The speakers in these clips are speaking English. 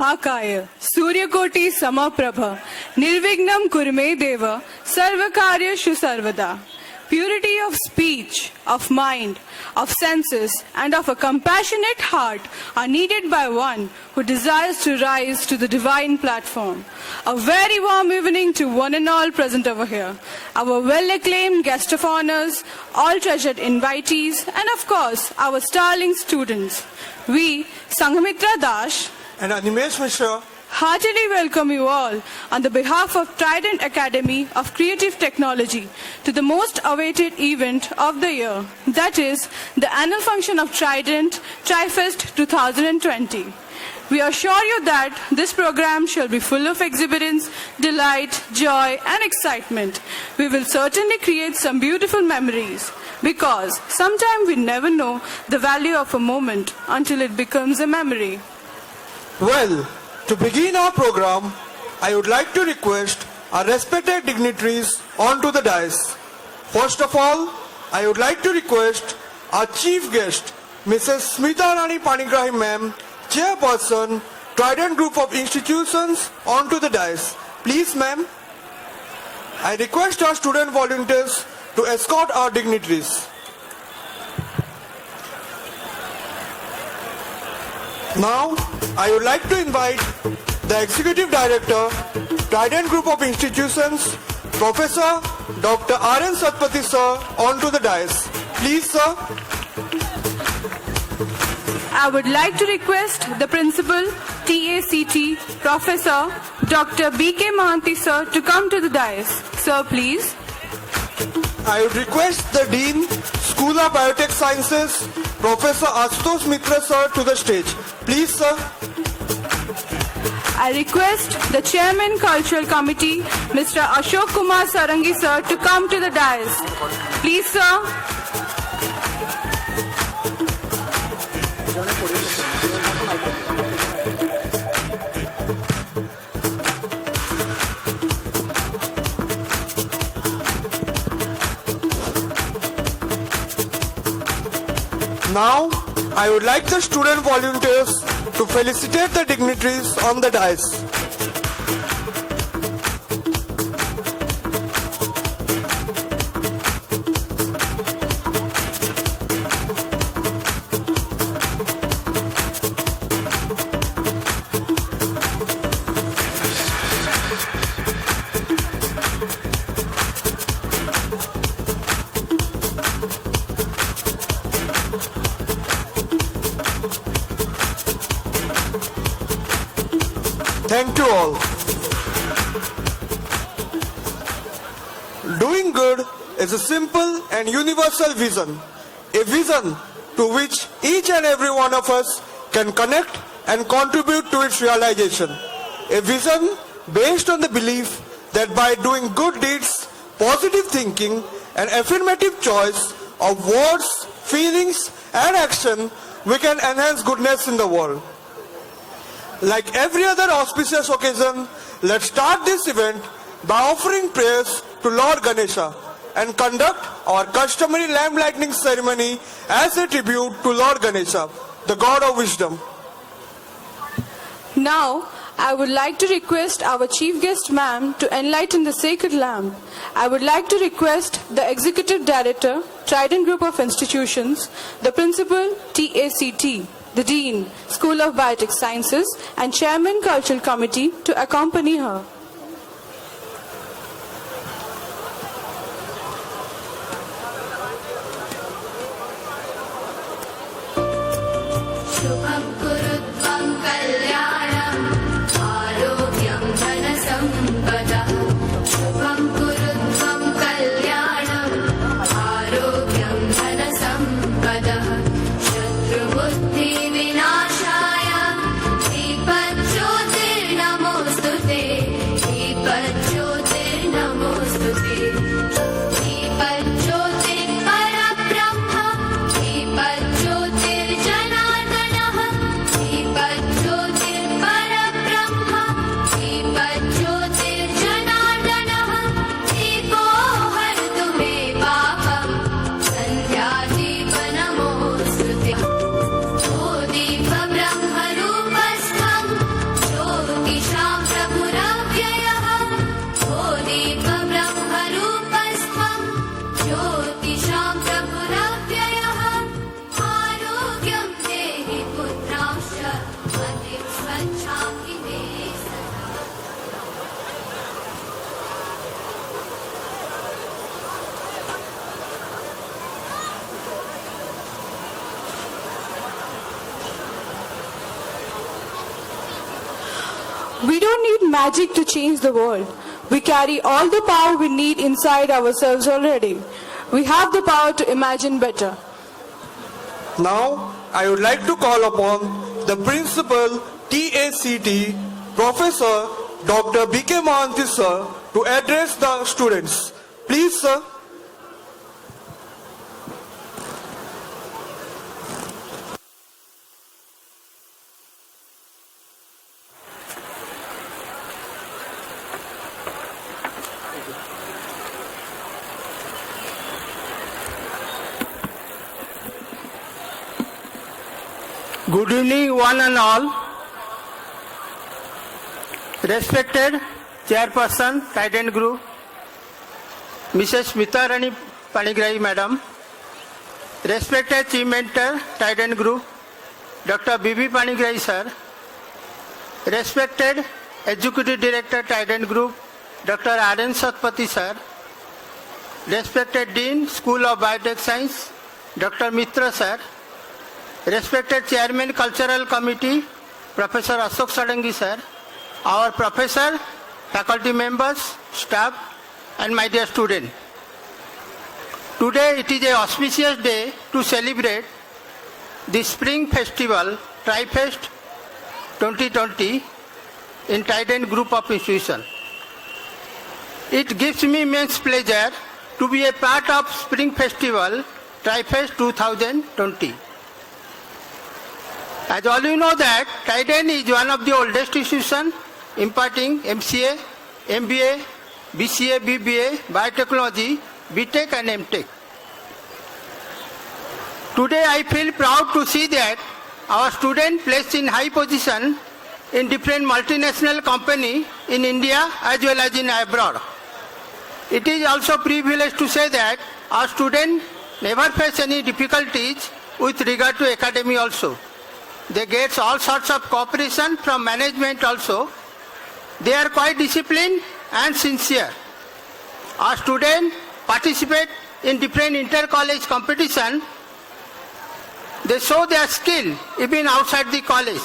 Akaya, Suryakoti Samaprabha, Nirvignam Kurme Deva, Sarvakaryashu Sarvada. Purity of speech, of mind, of senses, and of a compassionate heart are needed by one who desires to rise to the divine platform. A very warm evening to one and all present over here. Our well-acclaimed guest of honors, all treasured invitees, and of course, our starling students. We, Sanghamitra Das and Animesh Mishra, heartily welcome you all on the behalf of Trident Academy of Creative Technology to the most awaited event of the year, that is, the annual function of Trident TriFest 2020. We assure you that this program shall be full of exuberance, delight, joy, and excitement. We will certainly create some beautiful memories because sometimes we never know the value of a moment until it becomes a memory. Well, to begin our program, I would like to request our respected dignitaries onto the dais. First of all, I would like to request our chief guest, Mrs. Smita Rani Panigrahi Ma'am, Chairperson, Trident Group of Institutions, onto the dais. Please, ma'am. I request our student volunteers to escort our dignitaries. Now, I would like to invite the Executive Director, Trident Group of Institutions, Professor Dr. R.N. Satpathy sir, onto the dais. Please, sir. I would like to request the Principal, TACT, Professor Dr. B.K. Mahanti sir to come to the dais. Sir, please. I would request the Dean, School of Biotech Sciences, Professor Ashutosh Mitra sir to the stage. Please, sir. I request the Chairman Cultural Committee, Mr. Ashok Kumar Sarangi sir to come to the dais. Please, sir. Now, I would like the student volunteers to felicitate the dignitaries on the dais. Thank you all. Doing good is a simple and universal vision, a vision to which each and every one of us can connect and contribute to its realization. A vision based on the belief that by doing good deeds, positive thinking, and affirmative choice of words, feelings, and action, we can enhance goodness in the world. Like every other auspicious occasion, let's start this event by offering prayers to Lord Ganesha and conduct our customary lamp lighting ceremony as a tribute to Lord Ganesha, the God of wisdom. Now, I would like to request our Chief Guest Ma'am to enlighten the sacred lamp. I would like to request the Executive Director, Trident Group of Institutions, the Principal, TACT, the Dean, School of Biotech Sciences, and Chairman Cultural Committee to accompany her. विनाशाय दीपज्योतिर्नमोस्तुते We don't need magic to change the world. We carry all the power we need inside ourselves already. We have the power to imagine better. Now, I would like to call upon the Principal TACT, Professor Dr. B.K. Mohanty sir, to address the students. Please, sir. Good evening, one and all. Respected Chairperson, Trident Group, Mrs. Smita Rani Panigrahi Madam, respected Chief Mentor, Trident Group, Dr. B.B. Panigrahi Sir, respected Executive Director, Trident Group, Dr. R.N. Satpathy Sir, respected Dean, School of Biotech Science, Dr. Mitra Sir, respected Chairman, Cultural Committee, Professor Ashok Sadangi Sir, our professor, faculty members, staff, and my dear student. Today it is an auspicious day to celebrate the Spring Festival, TriFest 2020 in Trident Group of Institutions. It gives me immense pleasure to be a part of Spring Festival, TriFest 2020. As all you know that Trident is one of the oldest institutions imparting MCA, MBA, BCA, BBA, Biotechnology, BTech and MTech. Today I feel proud to see that our students placed in high position in different multinational companies in India as well as in abroad. It is also privileged to say that our students never face any difficulties with regard to academy also. They get all sorts of cooperation from management also. They are quite disciplined and sincere. Our students participate in different inter-college competition. They show their skill even outside the college.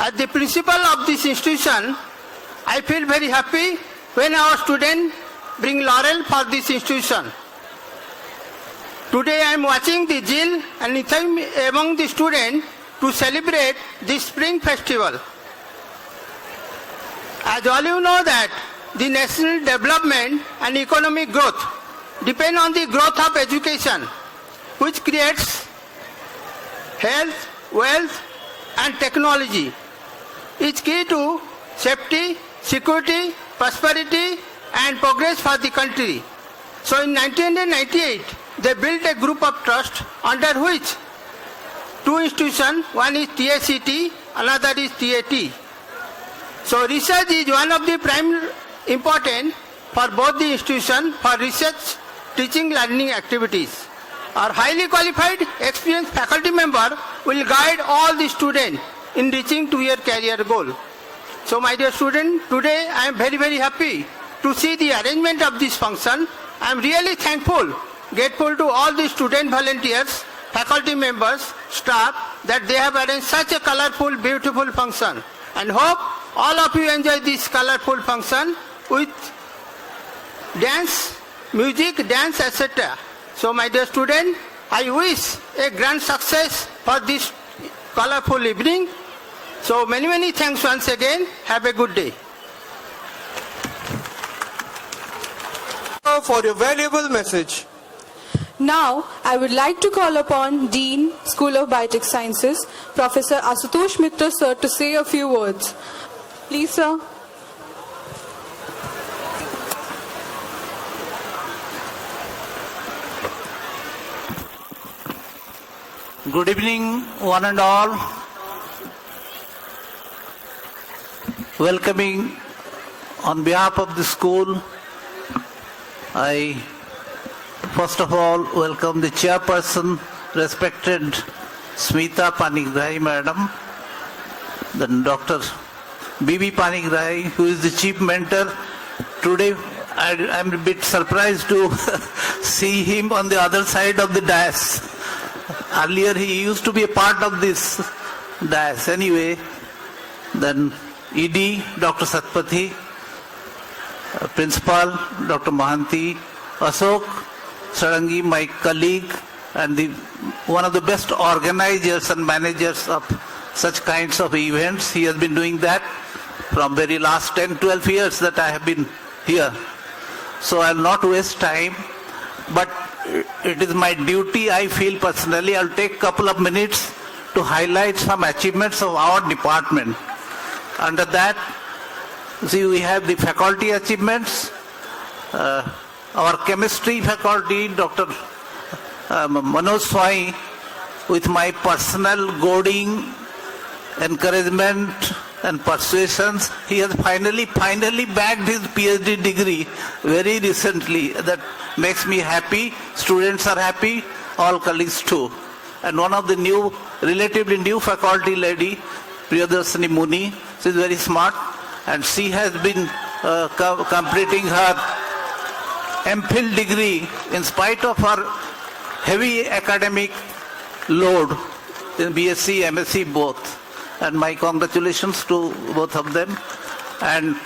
As the principal of this institution, I feel very happy when our students bring laurel for this institution. Today I am watching the zeal and enthusiasm among the students to celebrate this Spring Festival. As all you know that the national development and economic growth depend on the growth of education, which creates health, wealth and technology. It's key to safety, security, prosperity and progress for the country. So in 1998, they built a group of trust under which two institutions, one is TACT, another is TAT. So research is one of the prime important for both the institutions for research, teaching, learning activities. Our highly qualified, experienced faculty member will guide all the students in reaching to your career goal. So my dear student, today I am very, very happy to see the arrangement of this function. I am really thankful, grateful to all the student volunteers, faculty members, staff that they have arranged such a colorful, beautiful function, and hope all of you enjoy this colorful function with dance, music, dance, etc. So my dear student, I wish a grand success for this colorful evening. So many, many thanks once again. Have a good day. For your valuable message. Now, I would like to call upon Dean, School of Biotech Sciences, Professor Ashutosh Mitra sir, to say a few words. Please, sir. Good evening, one and all. Welcoming on behalf of the school, I first of all welcome the chairperson, respected Smita Panigrahi Madam, then Dr. B.B. Panigrahi, who is the chief mentor. Today I am a bit surprised to see him on the other side of the dais. Earlier he used to be a part of this dais. Anyway, then ED, Dr. Satpathy, Principal, Dr. Mahanti, Ashok Sarangi, my colleague, and one of the best organizers and managers of such kinds of events. He has been doing that from very last 10-12 years that I have been here. So I'll not waste time, but it is my duty, I feel personally. I'll take a couple of minutes to highlight some achievements of our department. Under that, see, we have the faculty achievements. Our chemistry faculty, Dr. Manoj Swai, with my personal goading, encouragement and persuasions, he has finally bagged his PhD degree very recently. That makes me happy. Students are happy, all colleagues too. And one of the relatively new faculty lady, Priyadarshini Muni, she is very smart, and she has been completing her MPhil degree in spite of her heavy academic load in BSc, MSc both. And my congratulations to both of them. And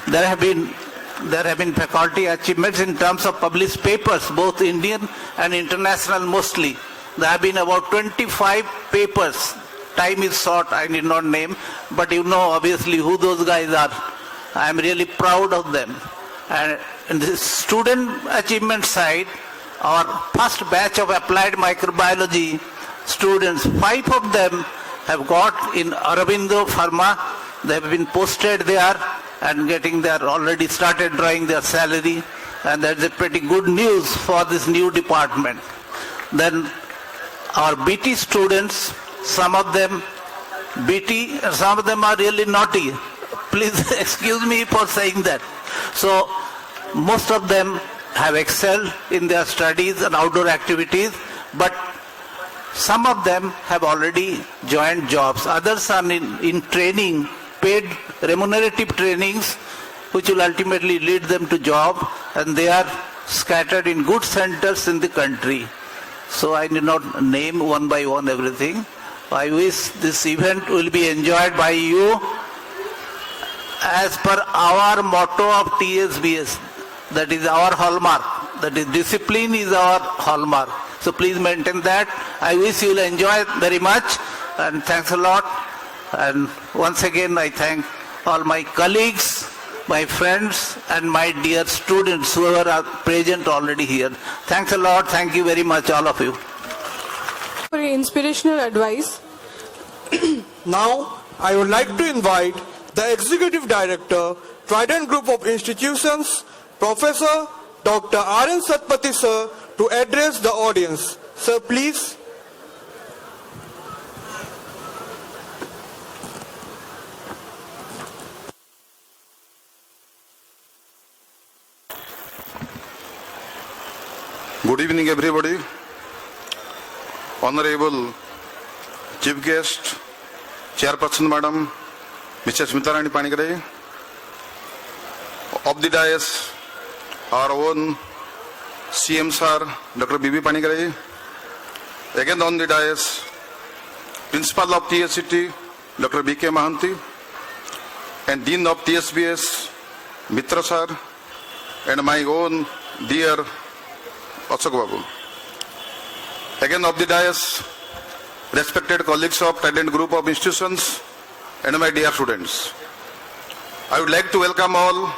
there have been faculty achievements in terms of published papers, both Indian and international mostly. There have been about 25 papers. Time is short, I need not name, but you know obviously who those guys are. I am really proud of them. And in the student achievement side, our first batch of applied microbiology students, 5 of them have got in Aurobindo Pharma. They have been posted there and already started drawing their salary. And that's a pretty good news for this new department. Then our BT students, some of them are really naughty. Please excuse me for saying that. So most of them have excelled in their studies and outdoor activities, but some of them have already joined jobs. Others are in training, paid remunerative trainings, which will ultimately lead them to job, and they are scattered in good centers in the country. So I need not name one by one everything. I wish this event will be enjoyed by you as per our motto of TSBS. That is our hallmark. That is, discipline is our hallmark. So please maintain that. I wish you will enjoy it very much, and thanks a lot. And once again, I thank all my colleagues, my friends, and my dear students who are present already here. Thanks a lot. Thank you very much, all of you. For inspirational advice. Now, I would like to invite the Executive Director, Trident Group of Institutions, Professor Dr. R.N. Satpathy sir, to address the audience. Sir, please. Good evening, everybody. Honorable Chief Guest, Chairperson Madam, Mrs. Smita Rani Panigrahi, of the dais, our own CM Sir, Dr. B.B. Panigrahi, again on the dais, Principal of TSCT, Dr. B.K. Mahanti, and Dean of TSBS, Mitra Sir, and my own dear Ashok Babu. Again of the dais, respected colleagues of Trident Group of Institutions, and my dear students. I would like to welcome all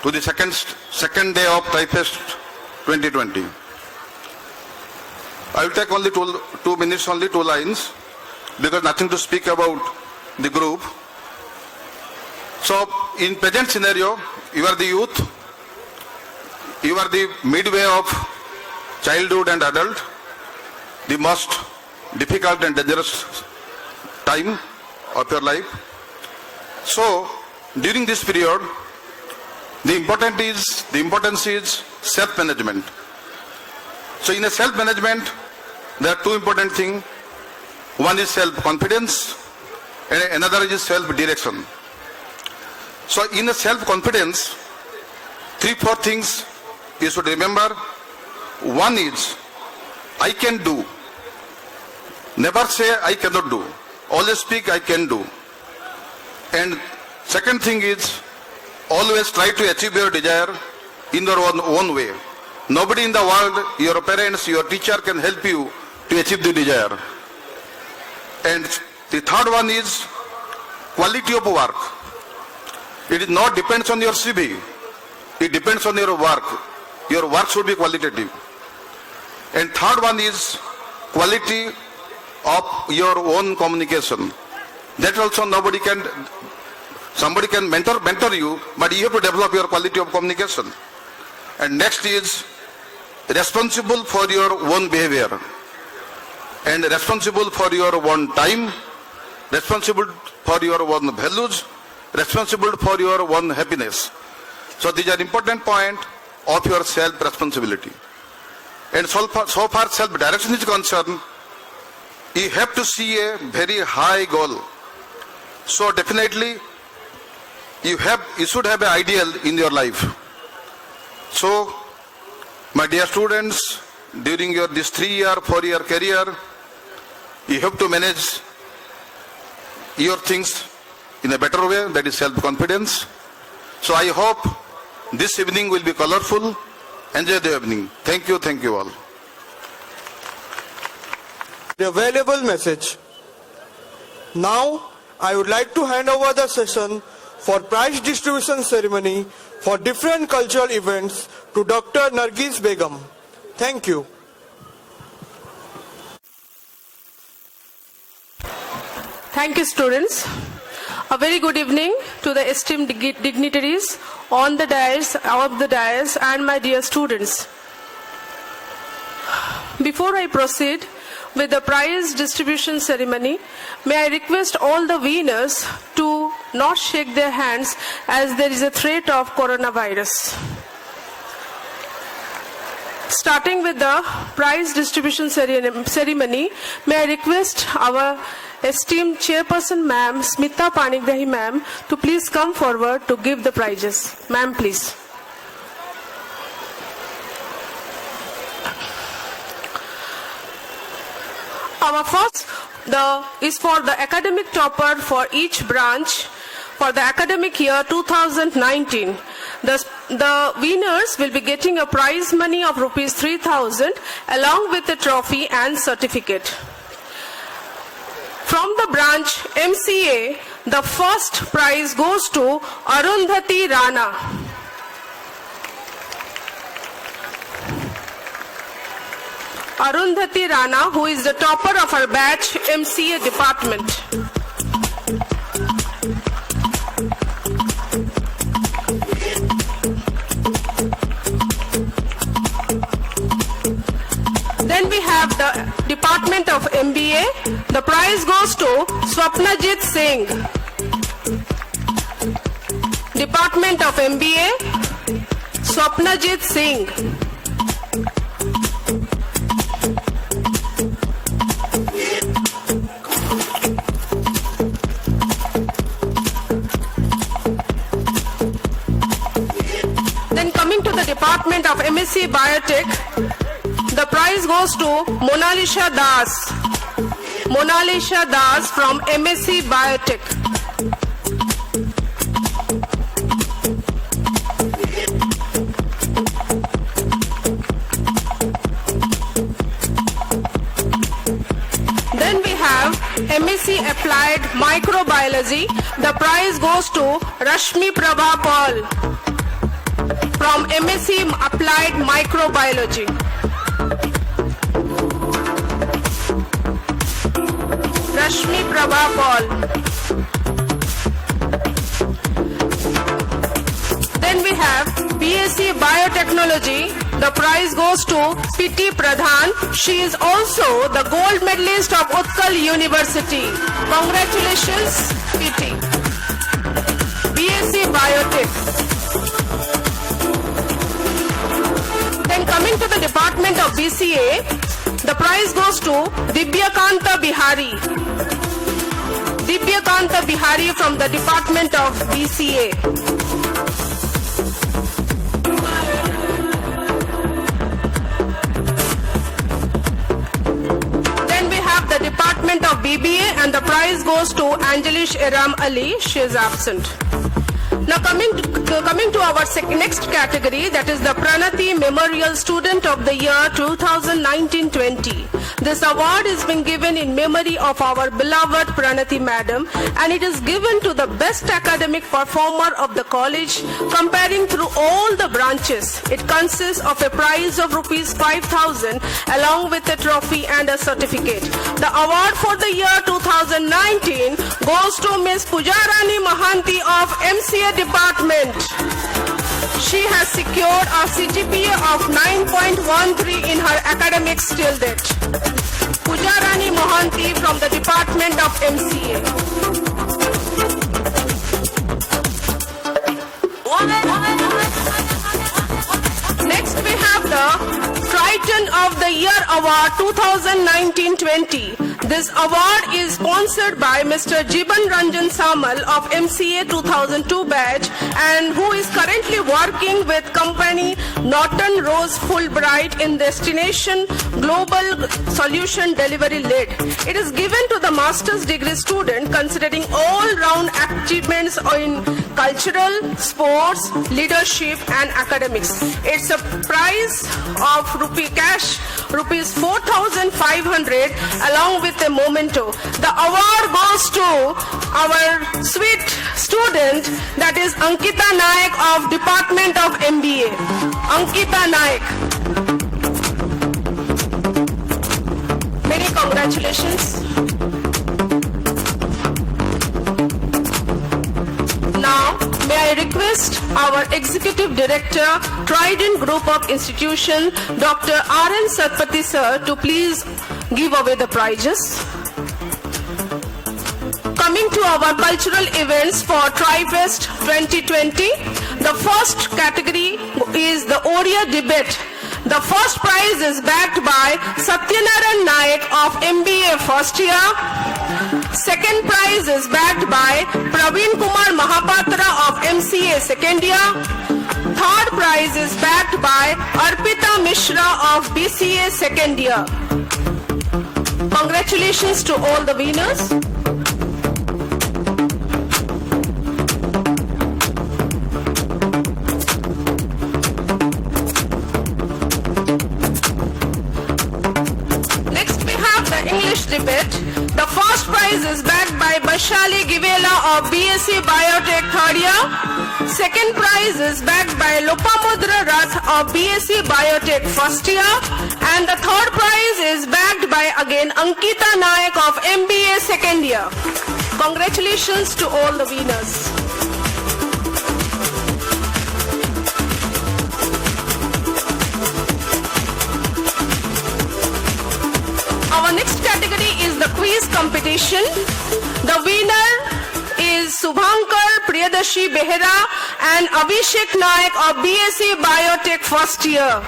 to the second day of TriFest 2020. I will take only 2 minutes, only 2 lines, because nothing to speak about the group. So, in present scenario, you are the youth, you are the midway of childhood and adult, the most difficult and dangerous time of your life. So, during this period, the importance is self-management. So, in a self-management, there are 2 important things. One is self-confidence, and another is self-direction. So, in a self-confidence, 3-4 things you should remember. One is, I can do. Never say I cannot do. Always speak I can do. And second thing is always try to achieve your desire in your own way. Nobody in the world, your parents, your teacher can help you to achieve the desire. And the third one is quality of work. It is not depends on your CV. It depends on your work. Your work should be qualitative. And third one is quality of your own communication. That also somebody can mentor you, but you have to develop your quality of communication. And next is responsible for your own behavior and responsible for your own time, responsible for your own values, responsible for your own happiness. So these are important points of your self-responsibility. And so far self-direction is concerned, you have to see a very high goal. So definitely you should have an ideal in your life. So my dear students, during this 3-year, 4-year career, you have to manage your things in a better way, that is self-confidence. So I hope this evening will be colorful. Enjoy the evening. Thank you all. A valuable message. Now, I would like to hand over the session for prize distribution ceremony for different cultural events to Dr. Nargis Begum. Thank you. Thank you, students. A very good evening to the esteemed dignitaries on the dais, of the dais, and my dear students. Before I proceed with the prize distribution ceremony, may I request all the winners to not shake their hands as there is a threat of coronavirus. Starting with the prize distribution ceremony, may I request our esteemed chairperson, ma'am, Smita Panigdahi ma'am, to please come forward to give the prizes. Ma'am, please. Our first is for the academic topper for each branch for the academic year 2019. The winners will be getting a prize money of rupees 3,000 along with a trophy and certificate. From the branch MCA, the first prize goes to Arundhati Rana. Arundhati Rana, who is the topper of our batch MCA department. Then we have the Department of MBA. The prize goes to Swapnajit Singh. Department of MBA, Swapnajit Singh. Then coming to the Department of MSc Biotech, the prize goes to Monalisha Das. Monalisha Das from MSc Biotech. Then we have MSc Applied Microbiology. The prize goes to Rashmi Prabha Paul from MSc Applied Microbiology. Rashmi Prabha Paul. Then we have BSc Biotechnology. The prize goes to Piti Pradhan. She is also the gold medalist of Utkal University. Congratulations, Piti. BSc Biotech. Then coming to the Department of BCA, the prize goes to Dibyakanta Bihari. Dibyakanta Bihari from the Department of BCA. Then we have the Department of BBA, and the prize goes to Anjalish Iram Ali. She is absent. Now coming to our next category, that is the Pranati Memorial Student of the Year 2019-20. This award is being given in memory of our beloved Pranati Madam, and it is given to the best academic performer of the college comparing through all the branches. It consists of a prize of rupees 5,000 along with a trophy and a certificate. The award for the year 2019 goes to Ms. Pujarani Mahanti of MCA Department. She has secured a CGPA of 9.13 in her academics till date. Pujarani Mohanty from the Department of MCA. Next we have the Triton of the Year Award 2019-20. This award is sponsored by Mr. Jiban Ranjan Samal of MCA 2002 batch, and who is currently working with company Norton Rose Fulbright in Destination Global Solution Delivery Lead. It is given to the master's degree student considering all-round achievements in cultural, sports, leadership and academics. It's a prize of rupees 4,500 along with a memento. The award goes to our sweet student, that is Ankita Naik of Department of MBA. Ankita Naik. Many congratulations. Now, may I request our Executive Director, Trident Group of Institution, Dr. R.N. Satpathy sir, to please give away the prizes. Coming to our cultural events for TriFest 2020, the first category is the Oriya debate. The first prize is backed by Satyanaran Naik of MBA first year. Second prize is backed by Praveen Kumar Mahapatra of MCA second year. Third prize is backed by Arpita Mishra of BCA second year. Congratulations to all the winners. English debate. The first prize is backed by Bashali Givela of BSc Biotech third year. Second prize is backed by Lopamudra Rath of BSc Biotech first year. And the third prize is backed by again Ankita Naik of MBA second year. Congratulations to all the winners. Our next category is the quiz competition. The winner is Subhankar Priyadashi Behera and Abhishek Naik of BSc Biotech first year.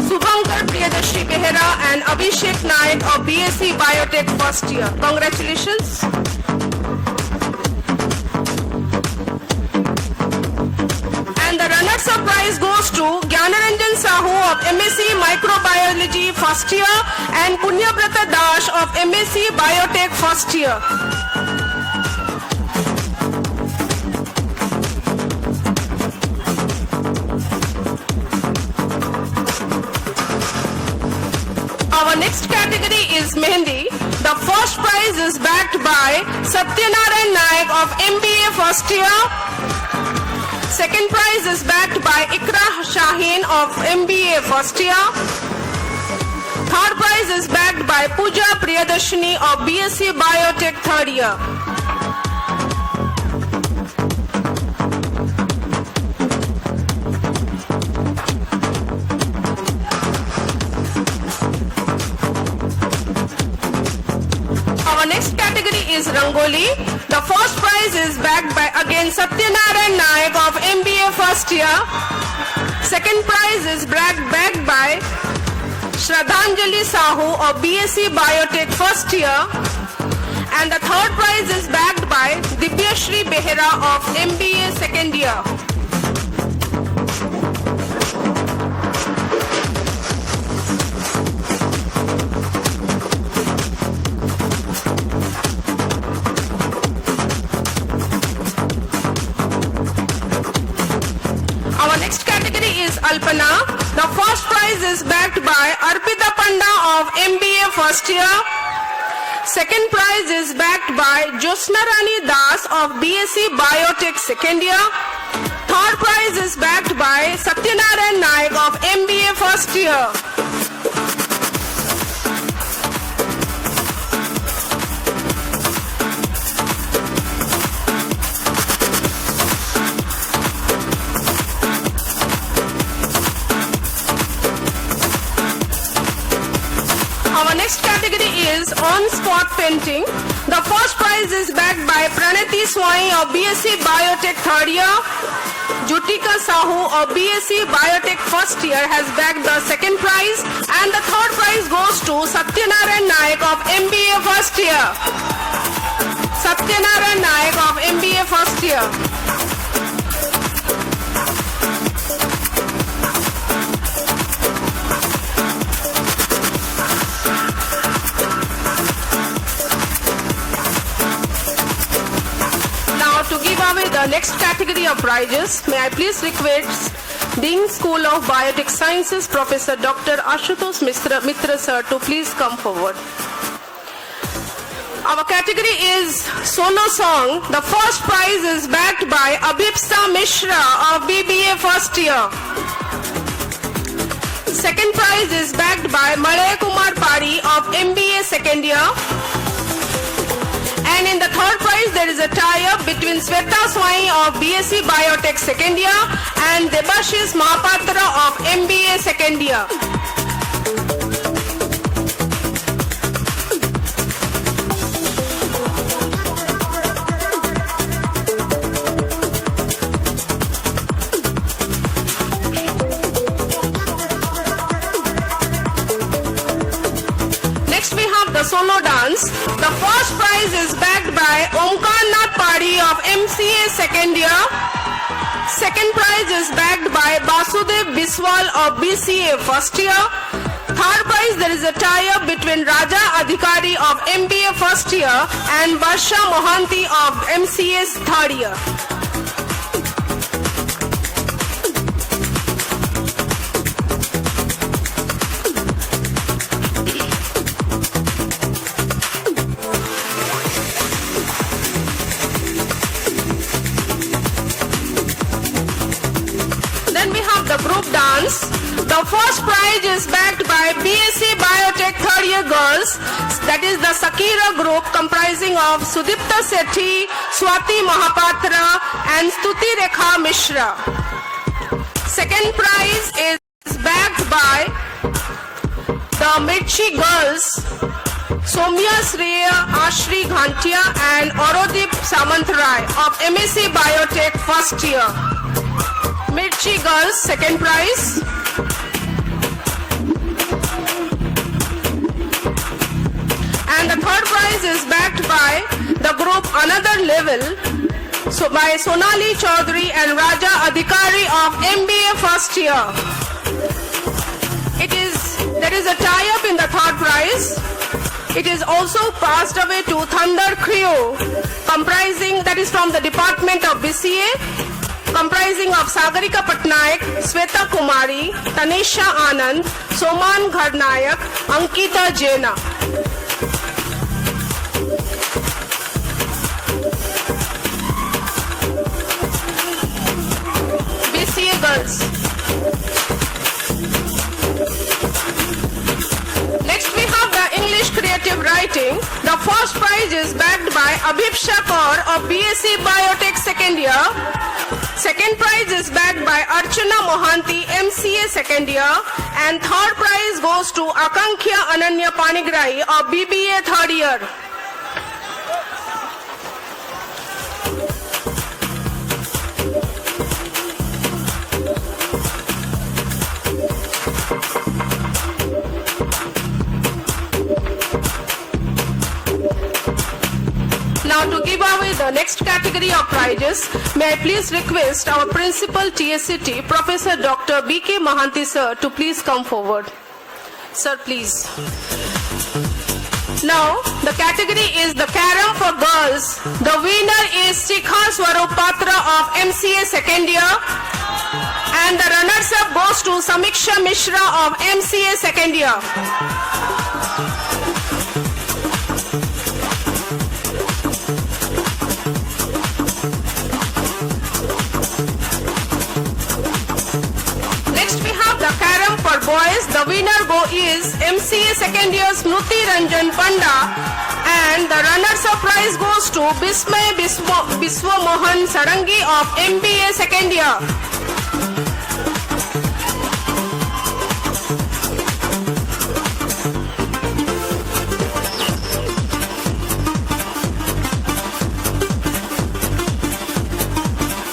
Subhankar Priyadashi Behera and Abhishek Naik of BSc Biotech first year. Congratulations. And the runners-up prize goes to Gyanaranjan Sahu of MSc Microbiology first year and Punyabrata Dash of MSc Biotech first year. Our next category is Mehendi. The first prize is backed by Satyanaran Naik of MBA first year. Second prize is backed by Ikra Shaheen of MBA first year. Third prize is backed by Pooja Priyadarshini of BSc Biotech third year. Our next category is Rangoli. The first prize is backed by again Satyanaran Naik of MBA first year. Second prize is backed by Shraddhanjali Sahu of BSc Biotech first year. And the third prize is backed by Dibyashri Behera of MBA second year. Kalpana. The first prize is backed by Arpita Panda of MBA first year. Second prize is backed by Josna Rani Das of BSc Biotech second year. Third prize is backed by Satyanarayan Naik of MBA first year. Our next category is on-spot painting. The first prize is backed by Pranati Swai of BSc Biotech third year. Jutika Sahu of BSc Biotech first year has bagged the second prize, and the third prize goes to Satyanarayan Naik of MBA first year. Satyanarayan Naik of MBA first year. To give away the next category of prizes, may I please request Dean School of Biotech Sciences, Professor Dr. Ashutosh Mitra sir, to please come forward. Our category is solo song. The first prize is backed by Abhipsa Mishra of BBA first year. Second prize is backed by Malay Kumar Pari of MBA second year. And in the third prize, there is a tie-up between Sweta Swai of BSc Biotech second year and Debashis Mahapatra of MBA second year. Next we have the solo dance. The first prize is backed by Omkar Nath Padi of MCA second year. Second prize is backed by Basudev Biswal of BCA first year. Third prize, there is a tie-up between Raja Adhikari of MBA first year and Barsha Mohanty of MCA's third year. The first prize is backed by BSc Biotech third year girls, that is the Sakira group comprising of Sudipta Sethi, Swati Mahapatra and Stuti Rekha Mishra. Second prize is backed by the Mirchi girls, Somya Shreya Ashri Ghantia and Aurodip Samantrai of MSc Biotech first year. Mirchi girls second prize. And the third prize is backed by the group Another Level, so by Sonali Chaudhary and Raja Adhikari of MBA first year. There is a tie-up in the third prize. It is also passed away to Thunder Crew, comprising, that is from the Department of BCA, comprising of Sagarika Patnaik, Sweta Kumari, Tanisha Anand, Soman Gharnayak, Ankita Jaina. BCA girls. Next we have the English creative writing. The first prize is backed by Abhipsha Kaur of BSc Biotech second year. Second prize is backed by Archana Mohanty, MCA second year. And third prize goes to Akankhya Ananya Panigrahi of BBA third year. Now to give away the next category of prizes, may I please request our Principal TSCT, Professor Dr. B.K. Mohanty sir, to please come forward. Sir, please. Now, the category is the Carom for girls. The winner is Shikha Swarup Patra of MCA second year. And the runners-up goes to Samiksha Mishra of MCA second year. Next we have the carom for boys. The winner is MCA second year Smruti Ranjan Panda. And the runners-up prize goes to Bismay Biswa Mohan Sarangi of MBA second year.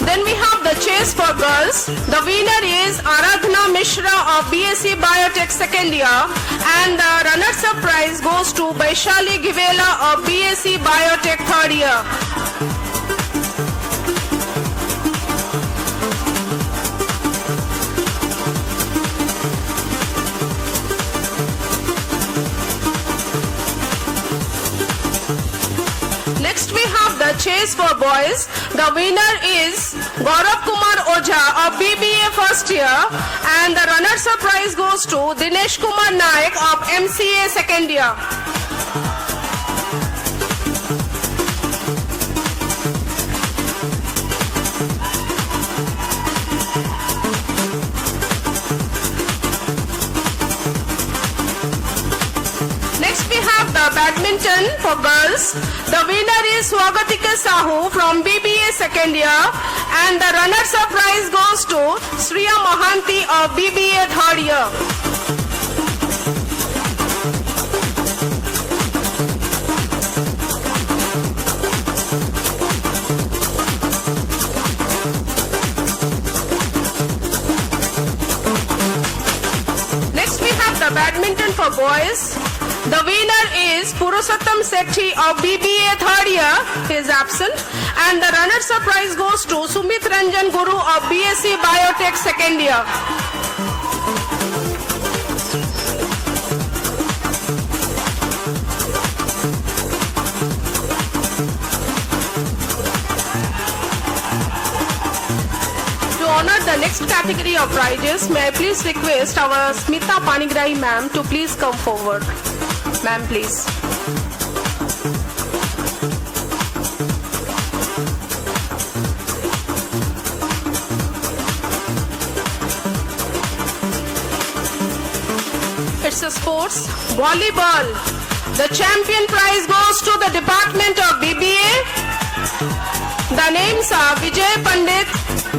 Then we have the chase for girls. The winner is Aradhana Mishra of BSc Biotech second year. And the runners-up prize goes to Vaishali Givela of BSc Biotech third year. Next we have the chase for boys. The winner is Gaurav Kumar Ojha of BBA first year. And the runners-up prize goes to Dinesh Kumar Naik of MCA second year. Next we have the badminton for girls. The winner is Swagatika Sahu from BBA second year. And the runners-up prize goes to Sriya Mohanty of BBA third year. Next we have the badminton for boys. The winner is Purushottam Sethi of BBA third year. He is absent. And the runners-up prize goes to Sumit Ranjan Guru of BSc Biotech second year. To honor the next category of prizes, may I please request our Smita Panigrahi ma'am to please come forward. Ma'am, please. It's a sports volleyball. The champion prize goes to the Department of BBA. The names are Vijay Pandit,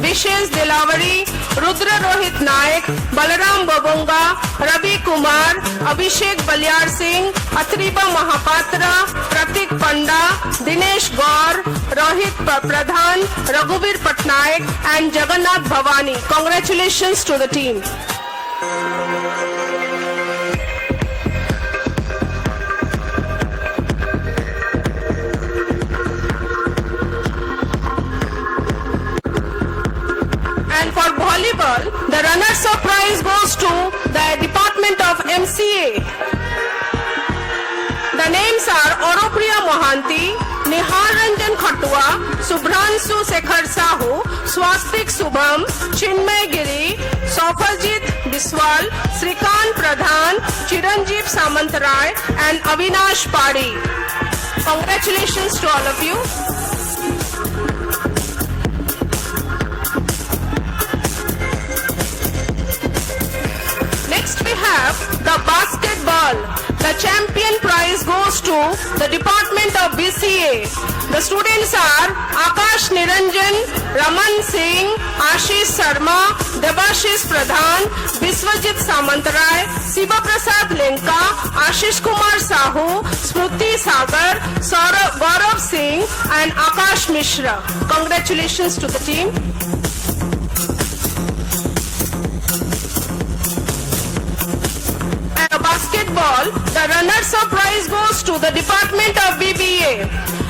Vishes Dilavari, Rudra Rohit Naik, Balaram Babonga, Ravi Kumar, Abhishek Balyar Singh, Atriba Mahapatra, Pratik Panda, Dinesh Gaur, Rohit Pradhan, Raghubir Patnaik and Jagannath Bhavani. Congratulations to the team. And for volleyball, the runners-up prize goes to the Department of MCA. The names are Oropriya Mohanty, Nihal Ranjan Khatua, Subhranshu Sekhar Sahu, Swastik Subham, Chinmay Giri, Sofajit Biswal, Srikant Pradhan, Chiranjeev Samantrai and Avinash Padi. Congratulations to all of you. Next we have the basketball. The champion prize goes to the Department of BCA. The students are Akash Niranjan, Raman Singh, Ashish Sharma, Debashish Pradhan, Biswajit Samantrai, Siva Prasad Lenka, Ashish Kumar Sahu, Smruti Sagar, Gaurav Singh and Akash Mishra. Congratulations to the team. Basketball, the runners-up prize goes to the Department of BBA.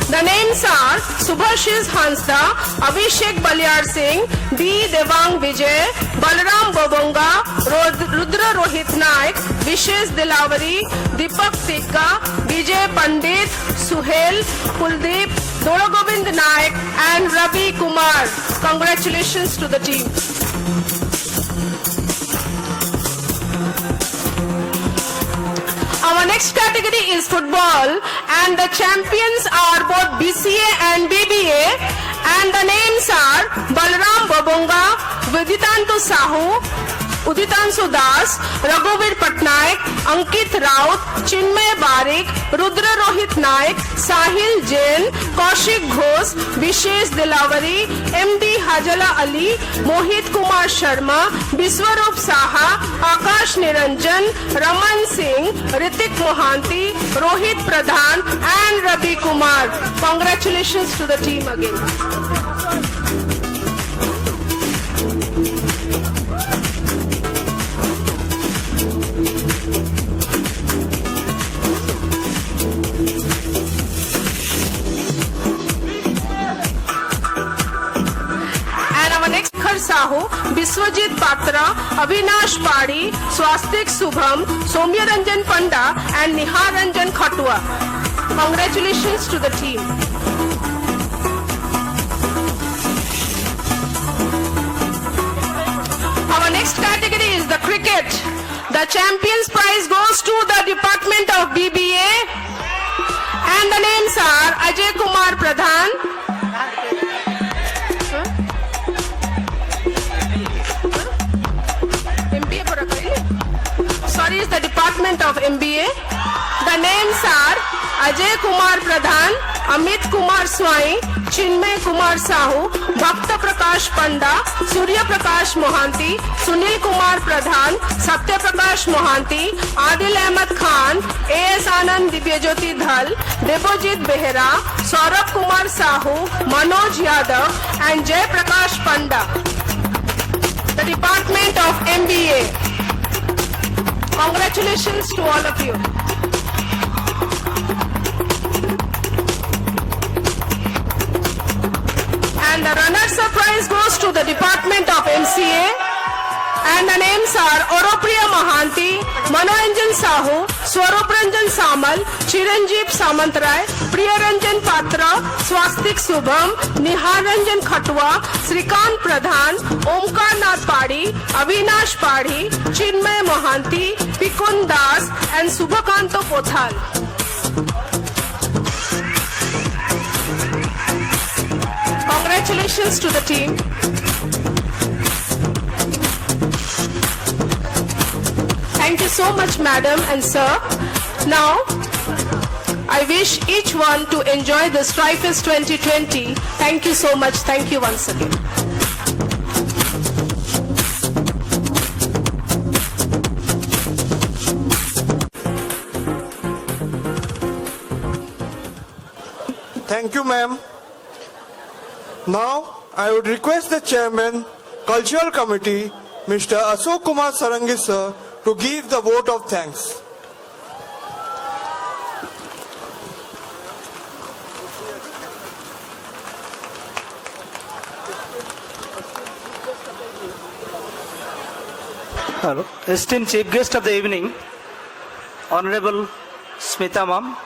The names are Subhashish Hansda, Abhishek Balyar Singh, B. Devang Vijay, Balaram Babonga, Rudra Rohit Naik, Vishes Dilavari, Deepak Tikka, Vijay Pandit, Suhel, Kuldeep, Dorogovind Naik and Ravi Kumar. Congratulations to the team. Our next category is football, and the champions are both BCA and BBA, and the names are Balram Babonga, Viditantu Sahu, Uditansu Das, Raghuveer Patnaik, Ankit Raut, Chinmay Barik, Rudra Rohit Naik, Sahil Jain, Kaushik Ghosh, Vishesh Dilavari, MD Hajala Ali, Mohit Kumar Sharma, Biswarup Saha, Akash Niranjan, Raman Singh, Ritik Mohanty, Rohit Pradhan and Ravi Kumar. Congratulations to the team again. Sahu, Biswajit Patra, Avinash Padi, Swastik Subham, Somya Ranjan Panda and Nihar Ranjan Khatua. Congratulations to the team. Our next category is the cricket. The champions prize goes to the Department of BBA, and the names are Ajay Kumar Pradhan, is the Department of MBA. The names are Ajay Kumar Pradhan, Amit Kumar Swai, Chinmay Kumar Sahu, Bhakta Prakash Panda, Surya Prakash Mohanty, Sunil Kumar Pradhan, Satya Prakash Mohanty, Adil Ahmed Khan, A.S. Anand Divyajyoti Dhal, Debojit Behera, Saurabh Kumar Sahu, Manoj Yadav and Jay Prakash Panda. The Department of MBA. Congratulations to all of you. And the runners-up prize goes to the Department of MCA, and the names are Oropriya Mohanty, Manoranjan Sahu, Swarup Ranjan Samal, Chiranjeev Samantrai, Priya Ranjan Patra, Swastik Subham, Nihar Ranjan Khatua, Srikant Pradhan, Omkar Nath Padi, Avinash Padi, Chinmay Mohanty, Pikun Das and Subhakanto Pothal. Congratulations to the team. Thank you so much, madam and sir. Now, I wish each one to enjoy the Strifest 2020. Thank you so much. Thank you once again. Thank you, ma'am. Now, I would request the chairman, Cultural Committee, Mr. Ashok Kumar Sarangi, sir, to give the vote of thanks. Hello. Esteemed Chief Guest of the evening, Honorable Smita Ma'am,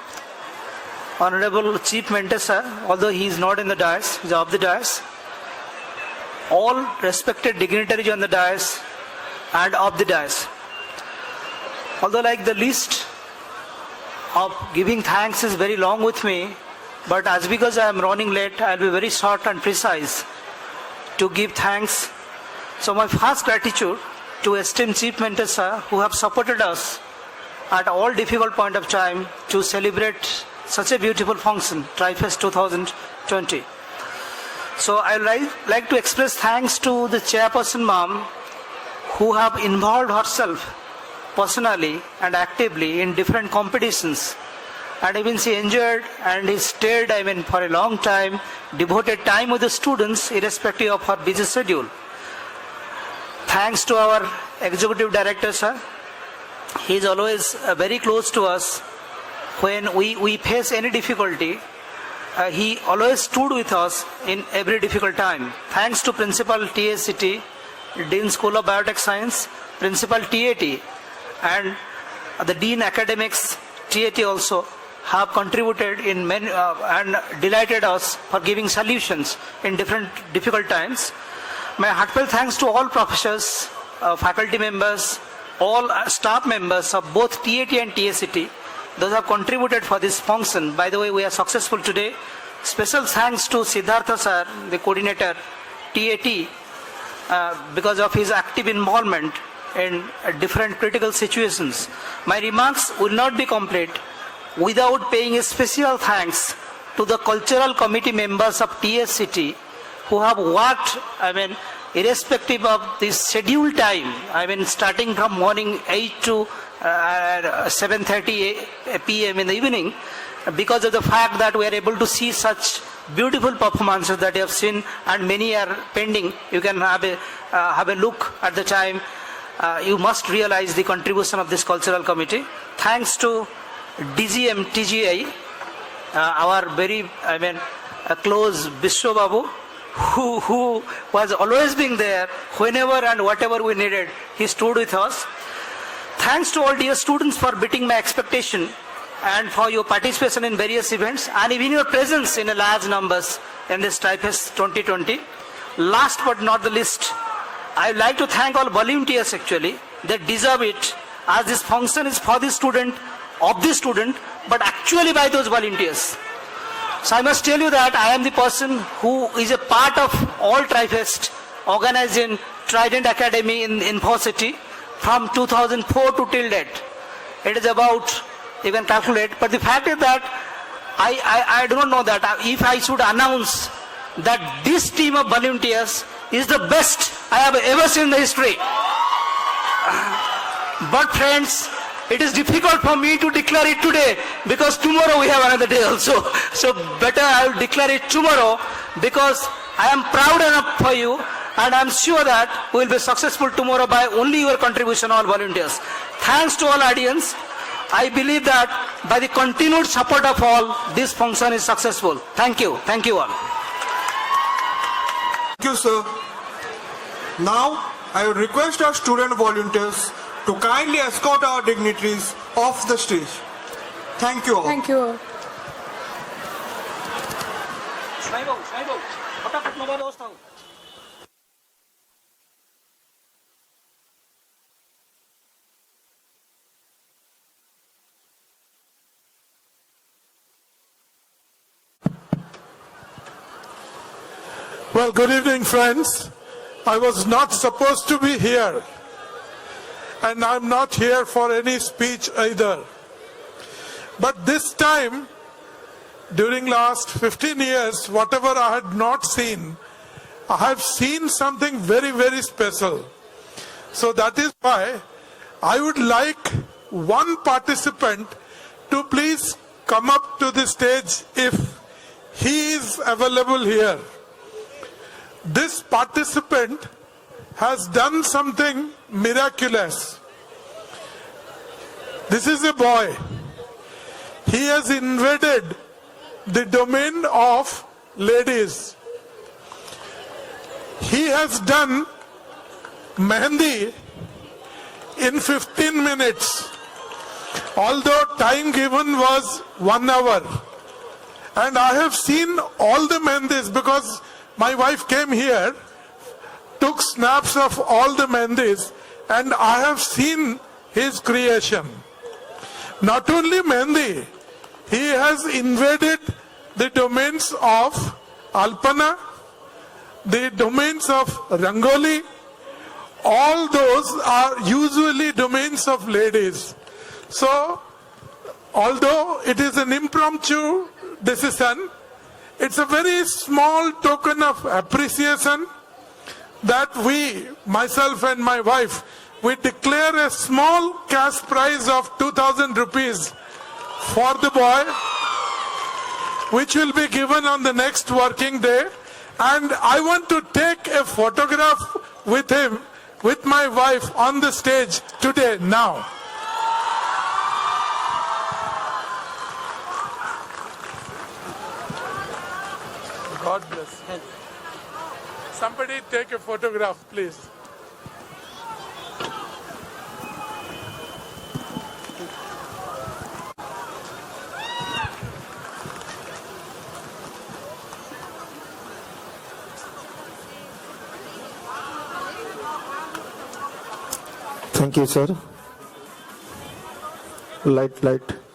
Honorable Chief Mentor Sir, although he is not in the dais, he is off the dais, all respected dignitaries on the dais and off the dais. Although like the list of giving thanks is very long with me, but as because I am running late, I will be very short and precise to give thanks. So my first gratitude to esteemed Chief Mentor Sir, who have supported us at all difficult point of time to celebrate such a beautiful function, Strifest 2020. So I would like to express thanks to the Chairperson Ma'am, who have involved herself personally and actively in different competitions, and even she enjoyed and is stayed for a long time, devoted time with the students irrespective of her busy schedule. Thanks to our Executive Director, sir. He is always very close to us. When we face any difficulty, he always stood with us in every difficult time. Thanks to Principal TACT, Dean School of Biotech Science, Principal TAT, and the Dean Academics TAT also have contributed in many and delighted us for giving solutions in different difficult times. My heartfelt thanks to all professors, faculty members, all staff members of both TAT and TACT. Those have contributed for this function. By the way, we are successful today. Special thanks to Siddhartha sir, the coordinator, TAT, because of his active involvement in different critical situations. My remarks will not be complete without paying a special thanks to the cultural committee members of TACT who have worked, irrespective of this scheduled time, starting from morning 8 to 7:30 p.m. in the evening, because of the fact that we are able to see such beautiful performances that you have seen, and many are pending. You can have a look at the time. You must realize the contribution of this cultural committee. Thanks to DGM TGI, our very close Bishwa Babu, who was always being there whenever and whatever we needed. He stood with us. Thanks to all dear students for beating my expectation and for your participation in various events and even your presence in a large numbers in this TriFest 2020. Last but not the least, I would like to thank all volunteers actually. They deserve it, as this function is for the student, of the student, but actually by those volunteers. So I must tell you that I am the person who is a part of all TriFest organized in Trident Academy in InfoCity from 2004 to till date. It is about, you can calculate, but the fact is that I do not know that if I should announce that this team of volunteers is the best I have ever seen in the history. But friends, it is difficult for me to declare it today because tomorrow we have another day also. So better I will declare it tomorrow because I am proud enough for you and I am sure that we will be successful tomorrow by only your contribution, all volunteers. Thanks to all audience. I believe that by the continued support of all, this function is successful. Thank you. Thank you all. Thank you, sir. Now, I would request our student volunteers to kindly escort our dignitaries off the stage. Thank you all. Thank you all. Well, good evening, friends. I was not supposed to be here, and I'm not here for any speech either. But this time, during last 15 years, whatever I had not seen, I have seen something very, very special. So that is why I would like one participant to please come up to the stage if he is available here. This participant has done something miraculous. This is a boy. He has invaded the domain of ladies. He has done Mehendi in 15 minutes, although time given was 1 hour. And I have seen all the Mehendis because my wife came here, took snaps of all the Mehendis, and I have seen his creation. Not only Mehendi, he has invaded the domains of Alpana, the domains of Rangoli. All those are usually domains of ladies. So, although it is an impromptu decision, it's a very small token of appreciation that we, myself and my wife, we declare a small cash prize of 2,000 rupees for the boy, which will be given on the next working day. And I want to take a photograph with him, with my wife on the stage today, now. God bless. Somebody take a photograph, please. Thank you, sir. Light.